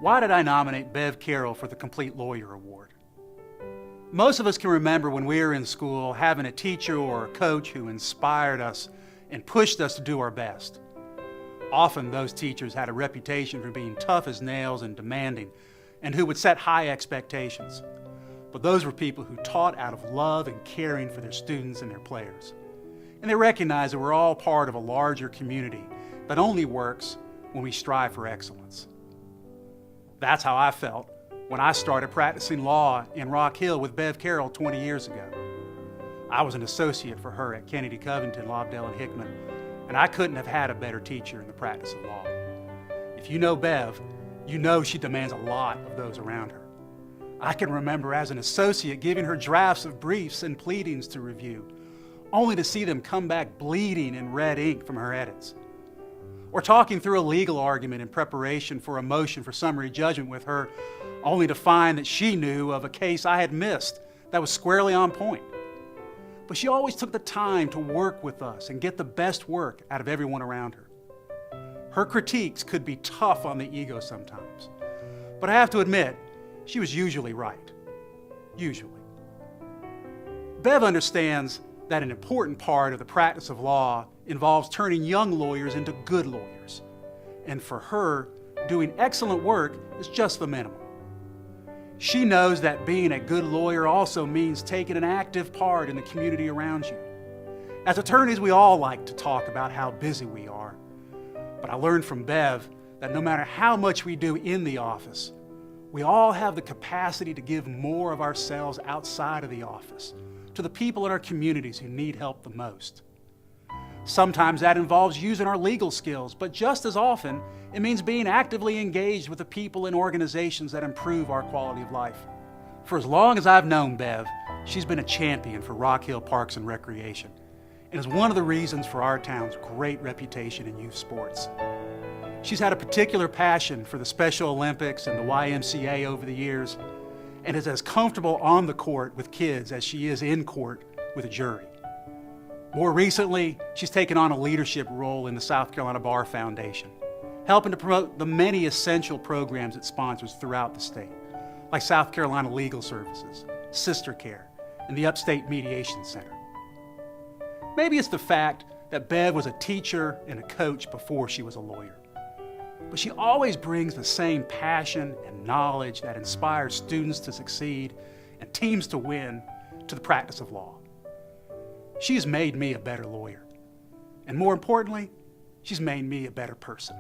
Why did I nominate Bev Carroll for the Compleat Lawyer Award? Most of us can remember when we were in school having a teacher or a coach who inspired us and pushed us to do our best. Often those teachers had a reputation for being tough as nails and demanding, and who would set high expectations. But those were people who taught out of love and caring for their students and their players. And they recognized that we're all part of a larger community that only works when we strive for excellence. That's how I felt when I started practicing law in Rock Hill with Bev Carroll 20 years ago. I was an associate for her at Kennedy Covington, Lobdell, and Hickman, and I couldn't have had a better teacher in the practice of law. If you know Bev, you know she demands a lot of those around her. I can remember as an associate giving her drafts of briefs and pleadings to review, only to see them come back bleeding in red ink from her edits. Or talking through a legal argument in preparation for a motion for summary judgment with her, only to find that she knew of a case I had missed that was squarely on point. But she always took the time to work with us and get the best work out of everyone around her. Her critiques could be tough on the ego sometimes, but I have to admit, she was usually right. Usually. Bev understands that an important part of the practice of law involves turning young lawyers into good lawyers. And for her, doing excellent work is just the minimum. She knows that being a good lawyer also means taking an active part in the community around you. As attorneys, we all like to talk about how busy we are. But I learned from Bev that no matter how much we do in the office, we all have the capacity to give more of ourselves outside of the office, to the people in our communities who need help the most. Sometimes that involves using our legal skills, but just as often, it means being actively engaged with the people and organizations that improve our quality of life. For as long as I've known Bev, she's been a champion for Rock Hill Parks and Recreation, and is one of the reasons for our town's great reputation in youth sports. She's had a particular passion for the Special Olympics and the YMCA over the years, and is as comfortable on the court with kids as she is in court with a jury. More recently, she's taken on a leadership role in the South Carolina Bar Foundation, helping to promote the many essential programs it sponsors throughout the state, like South Carolina Legal Services, Sister Care, and the Upstate Mediation Center. Maybe it's the fact that Bev was a teacher and a coach before she was a lawyer. But she always brings the same passion and knowledge that inspires students to succeed and teams to win to the practice of law. She has made me a better lawyer. And more importantly, she's made me a better person.